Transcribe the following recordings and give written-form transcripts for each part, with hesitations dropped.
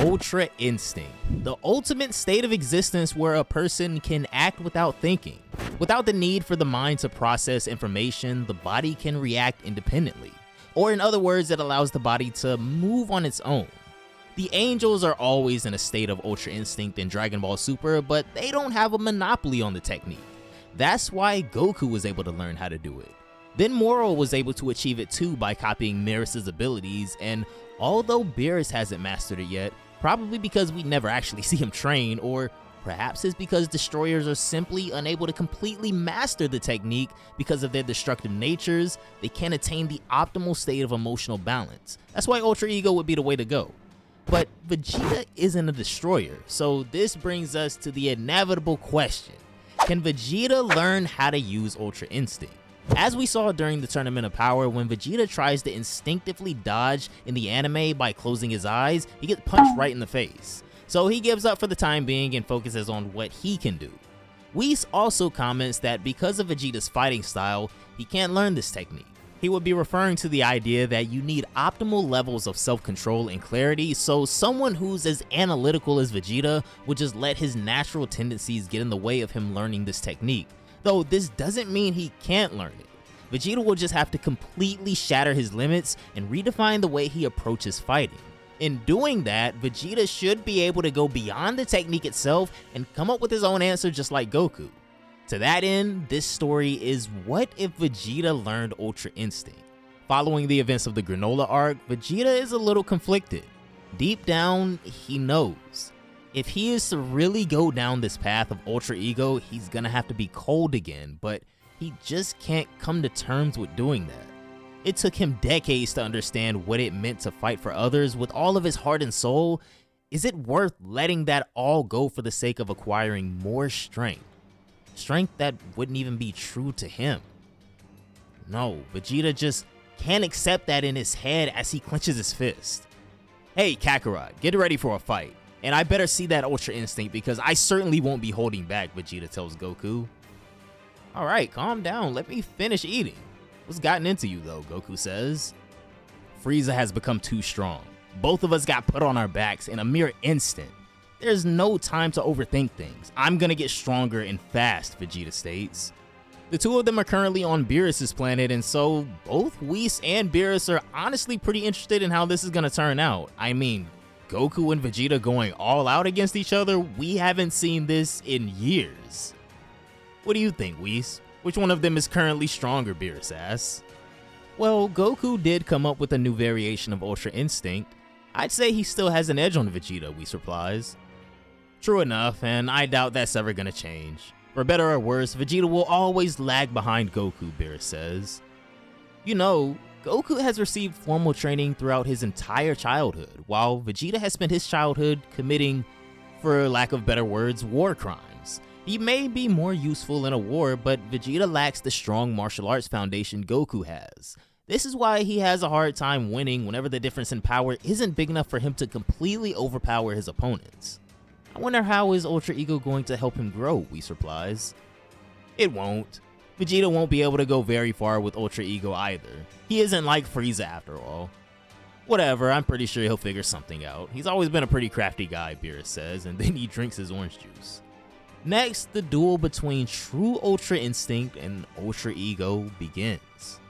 Ultra Instinct, the ultimate state of existence where a person can act without thinking. Without the need for the mind to process information, the body can react independently. Or in other words, it allows the body to move on its own. The angels are always in a state of Ultra Instinct in Dragon Ball Super, but they don't have a monopoly on the technique. That's why Goku was able to learn how to do it. Then Moro was able to achieve it too by copying Beerus's abilities, and although Beerus hasn't mastered it yet, probably because we never actually see him train, or perhaps it's because destroyers are simply unable to completely master the technique because of their destructive natures, they can't attain the optimal state of emotional balance. That's why Ultra Ego would be the way to go. But Vegeta isn't a destroyer, so this brings us to the inevitable question. Can Vegeta learn how to use Ultra Instinct? As we saw during the Tournament of Power, when Vegeta tries to instinctively dodge in the anime by closing his eyes, he gets punched right in the face. So he gives up for the time being and focuses on what he can do. Whis also comments that because of Vegeta's fighting style, he can't learn this technique. He would be referring to the idea that you need optimal levels of self-control and clarity, so someone who's as analytical as Vegeta would just let his natural tendencies get in the way of him learning this technique. Though this doesn't mean he can't learn it. Vegeta will just have to completely shatter his limits and redefine the way he approaches fighting. In doing that, Vegeta should be able to go beyond the technique itself and come up with his own answer just like Goku. To that end, this story is what if Vegeta learned Ultra Instinct? Following the events of the Granola arc, Vegeta is a little conflicted. Deep down, he knows. If he is to really go down this path of Ultra Ego, he's gonna have to be cold again, but he just can't come to terms with doing that. It took him decades to understand what it meant to fight for others with all of his heart and soul. Is it worth letting that all go for the sake of acquiring more strength? Strength that wouldn't even be true to him. No, Vegeta just can't accept that in his head as he clenches his fist. Hey Kakarot, get ready for a fight. And I better see that Ultra Instinct because I certainly won't be holding back, Vegeta tells Goku. Alright, calm down, let me finish eating. What's gotten into you though, Goku says. Frieza has become too strong. Both of us got put on our backs in a mere instant. There's no time to overthink things. I'm gonna get stronger and fast, Vegeta states. The two of them are currently on Beerus's planet, and so both Whis and Beerus are honestly pretty interested in how this is gonna turn out. I mean, Goku and Vegeta going all out against each other, we haven't seen this in years. What do you think, Whis? Which one of them is currently stronger, Beerus asks. Well, Goku did come up with a new variation of Ultra Instinct. I'd say he still has an edge on Vegeta, Whis replies. True enough, and I doubt that's ever gonna change. For better or worse, Vegeta will always lag behind Goku, Beerus says. You know, Goku has received formal training throughout his entire childhood, while Vegeta has spent his childhood committing, for lack of better words, war crimes. He may be more useful in a war, but Vegeta lacks the strong martial arts foundation Goku has. This is why he has a hard time winning whenever the difference in power isn't big enough for him to completely overpower his opponents. I wonder how is Ultra Ego going to help him grow, Whis replies. It won't. Vegeta won't be able to go very far with Ultra Ego either. He isn't like Frieza after all. Whatever, I'm pretty sure he'll figure something out. He's always been a pretty crafty guy, Beerus says, and then he drinks his orange juice. Next, the duel between true Ultra Instinct and Ultra Ego begins.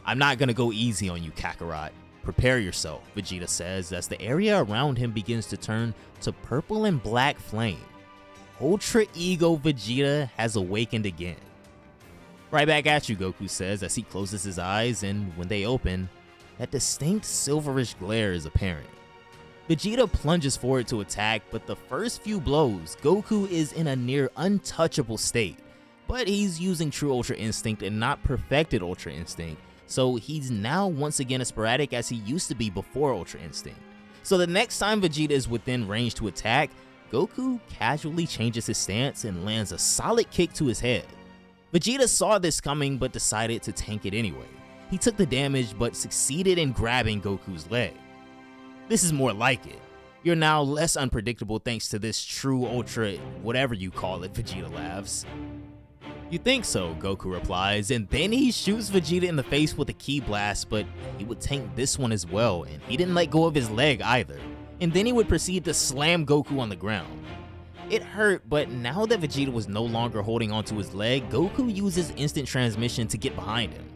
I'm not gonna go easy on you, Kakarot. Prepare yourself, Vegeta says as the area around him begins to turn to purple and black flame. Ultra Ego Vegeta has awakened again. Right back at you, Goku says as he closes his eyes, and when they open, that distinct silverish glare is apparent. Vegeta plunges forward to attack, but the first few blows, Goku is in a near untouchable state. But he's using true Ultra Instinct and not perfected Ultra Instinct, so he's now once again as sporadic as he used to be before Ultra Instinct. So the next time Vegeta is within range to attack, Goku casually changes his stance and lands a solid kick to his head. Vegeta saw this coming but decided to tank it anyway. He took the damage but succeeded in grabbing Goku's leg. This is more like it. You're now less unpredictable thanks to this true Ultra whatever you call it, Vegeta laughs. You think so, Goku replies, and then he shoots Vegeta in the face with a ki blast, but he would tank this one as well, and he didn't let go of his leg either. and then he would proceed to slam Goku on the ground. It hurt, but now that Vegeta was no longer holding onto his leg, Goku uses instant transmission to get behind him.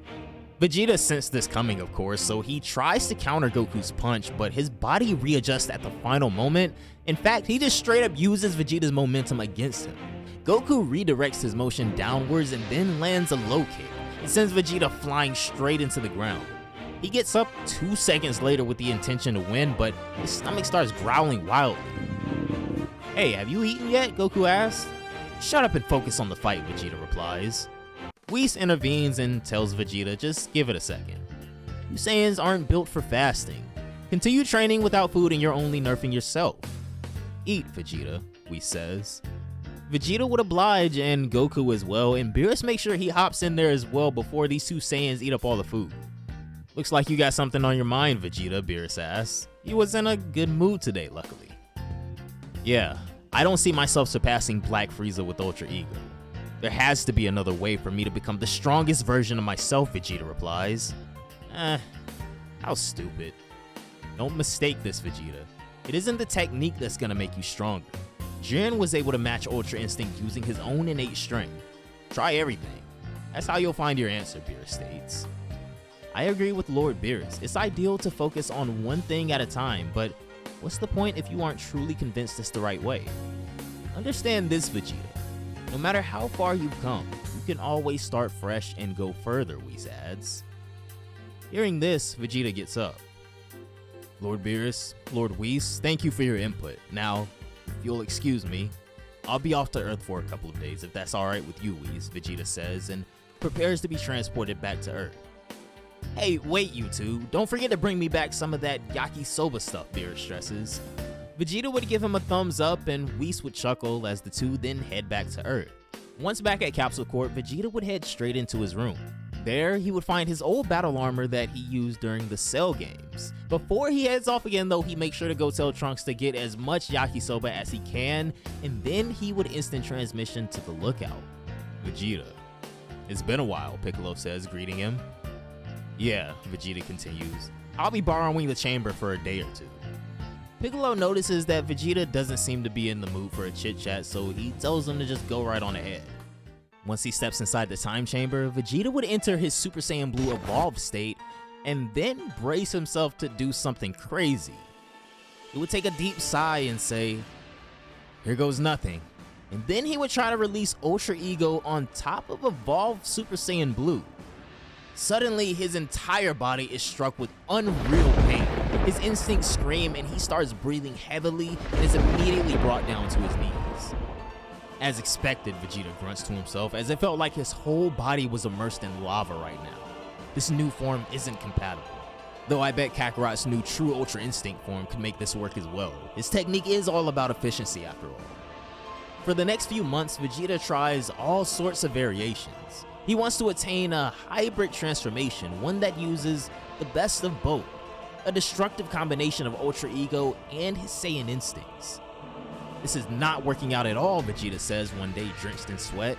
Vegeta sensed this coming, of course, so he tries to counter Goku's punch, but his body readjusts at the final moment. In fact, he just straight up uses Vegeta's momentum against him. Goku redirects his motion downwards and then lands a low kick. It sends Vegeta flying straight into the ground. He gets up 2 seconds later with the intention to win, but his stomach starts growling wildly. "Hey, have you eaten yet?" Goku asks. "Shut up and focus on the fight," Vegeta replies. Whis intervenes and tells Vegeta just give it a second. "You Saiyans aren't built for fasting. Continue training without food and you're only nerfing yourself." "Eat, Vegeta," Whis says. Vegeta would oblige, and Goku as well, and Beerus makes sure he hops in there as well before these two Saiyans eat up all the food. "Looks like you got something on your mind, Vegeta," Beerus asks. He was in a good mood today, luckily. "Yeah, I don't see myself surpassing Black Frieza with Ultra Ego. There has to be another way for me to become the strongest version of myself," Vegeta replies. How stupid. Don't mistake this, Vegeta. It isn't the technique that's gonna make you stronger. Jiren was able to match Ultra Instinct using his own innate strength. Try everything. That's how you'll find your answer, Beerus states. I agree with Lord Beerus. It's ideal to focus on one thing at a time, but what's the point if you aren't truly convinced it's the right way? Understand this, Vegeta. No matter how far you've come, you can always start fresh and go further, Whis adds. Hearing this, Vegeta gets up. Lord Beerus, Lord Whis, thank you for your input. Now, if you'll excuse me, I'll be off to Earth for a couple of days if that's alright with you, Whis, Vegeta says, and prepares to be transported back to Earth. Hey, wait you two, don't forget to bring me back some of that yakisoba stuff, Beerus stresses. Vegeta would give him a thumbs up and Whis would chuckle as the two then head back to Earth. Once back at Capsule Corp, Vegeta would head straight into his room. There, he would find his old battle armor that he used during the Cell games. Before he heads off again though, he makes sure to go tell Trunks to get as much yakisoba as he can, and then he would instant transmission to the lookout. Vegeta. It's been a while, Piccolo says, greeting him. Yeah, Vegeta continues. I'll be borrowing the chamber for a day or two. Piccolo notices that Vegeta doesn't seem to be in the mood for a chit-chat, so he tells him to just go right on ahead. Once he steps inside the time chamber, Vegeta would enter his Super Saiyan Blue evolved state and then brace himself to do something crazy. He would take a deep sigh and say, here goes nothing. And then he would try to release Ultra Ego on top of evolved Super Saiyan Blue. Suddenly, his entire body is struck with unreal pain. His instincts scream and he starts breathing heavily and is immediately brought down to his knees. As expected, Vegeta grunts to himself as it felt like his whole body was immersed in lava right now. This new form isn't compatible. Though I bet Kakarot's new true Ultra Instinct form could make this work as well. His technique is all about efficiency after all. For the next few months, Vegeta tries all sorts of variations. He wants to attain a hybrid transformation, one that uses the best of both, a destructive combination of Ultra Ego and his Saiyan instincts. This is not working out at all, Vegeta says one day drenched in sweat.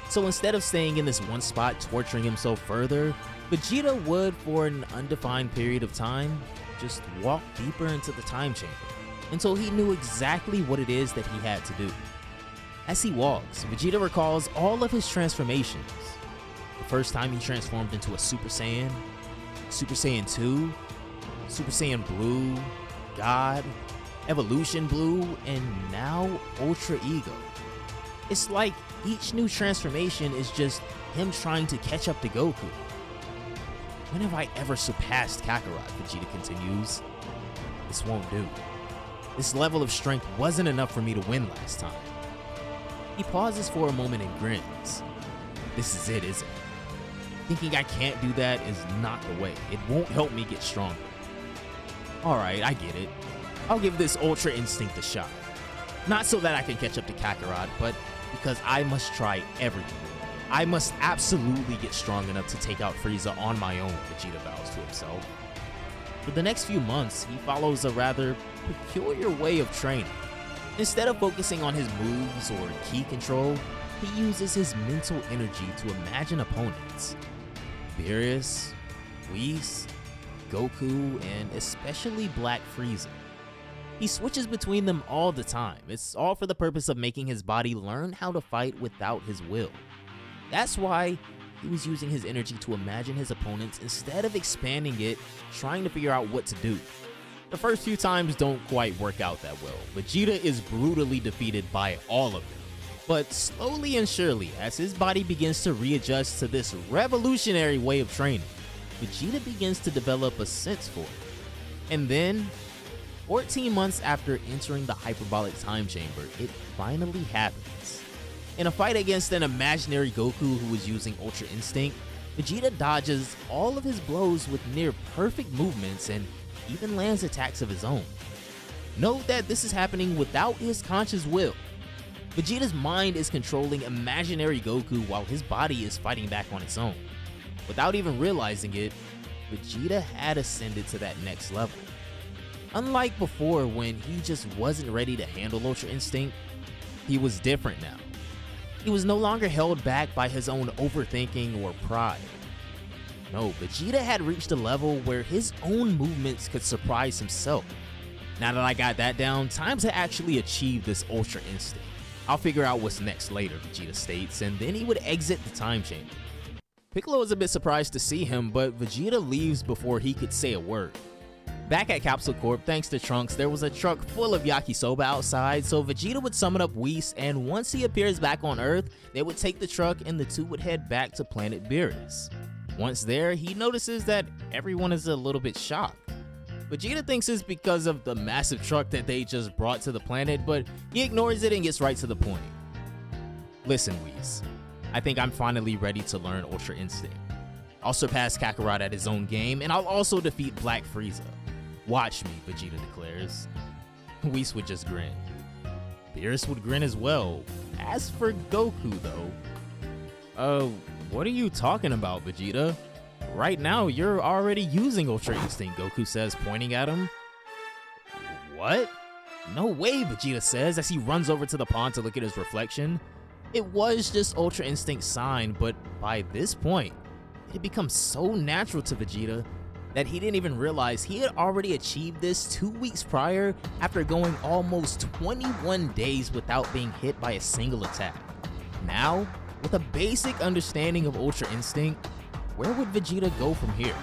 So instead of staying in this one spot torturing himself further, Vegeta would, for an undefined period of time, just walk deeper into the time chamber until he knew exactly what it is that he had to do. As he walks, Vegeta recalls all of his transformations. The first time he transformed into a Super Saiyan, Super Saiyan 2, Super Saiyan Blue, God, Evolution Blue, and now Ultra Ego. It's like each new transformation is just him trying to catch up to Goku. When have I ever surpassed Kakarot? Vegeta continues. This won't do. This level of strength wasn't enough for me to win last time. He pauses for a moment and grins. This is it, isn't it? Thinking I can't do that is not the way. It won't help me get stronger. Alright, I get it. I'll give this Ultra Instinct a shot. Not so that I can catch up to Kakarot, but because I must try everything. I must absolutely get strong enough to take out Frieza on my own, Vegeta vows to himself. For the next few months, he follows a rather peculiar way of training. Instead of focusing on his moves or ki control, he uses his mental energy to imagine opponents. Beerus, Whis, Goku, and especially Black Frieza. He switches between them all the time. It's all for the purpose of making his body learn how to fight without his will. That's why he was using his energy to imagine his opponents instead of expanding it, trying to figure out what to do. The first few times don't quite work out that well. Vegeta is brutally defeated by all of them. But slowly and surely, as his body begins to readjust to this revolutionary way of training, Vegeta begins to develop a sense for it. And then, 14 months after entering the hyperbolic time chamber, it finally happens. In a fight against an imaginary Goku who was using Ultra Instinct, Vegeta dodges all of his blows with near perfect movements and even lands attacks of his own. Note that this is happening without his conscious will. Vegeta's mind is controlling imaginary Goku while his body is fighting back on its own. Without even realizing it, Vegeta had ascended to that next level. Unlike before when he just wasn't ready to handle Ultra Instinct, he was different now. He was no longer held back by his own overthinking or pride. No, Vegeta had reached a level where his own movements could surprise himself. Now that I got that down, time to actually achieve this Ultra Instinct. I'll figure out what's next later, Vegeta states, and then he would exit the time chamber. Piccolo is a bit surprised to see him, but Vegeta leaves before he could say a word. Back at Capsule Corp, thanks to Trunks, there was a truck full of yakisoba outside, so Vegeta would summon up Whis, and once he appears back on Earth, they would take the truck and the two would head back to planet Beerus. Once there, he notices that everyone is a little bit shocked. Vegeta thinks it's because of the massive truck that they just brought to the planet, but he ignores it and gets right to the point. Listen, Whis, I think I'm finally ready to learn Ultra Instinct. I'll surpass Kakarot at his own game, and I'll also defeat Black Frieza. Watch me, Vegeta declares. Whis would just grin. Beerus would grin as well. As for Goku, though, what are you talking about, Vegeta? Right now, you're already using Ultra Instinct, Goku says, pointing at him. What? No way, Vegeta says as he runs over to the pond to look at his reflection. It was just Ultra Instinct's sign, but by this point, it had become so natural to Vegeta that he didn't even realize he had already achieved this 2 weeks prior after going almost 21 days without being hit by a single attack. Now, with a basic understanding of Ultra Instinct, where would Vegeta go from here?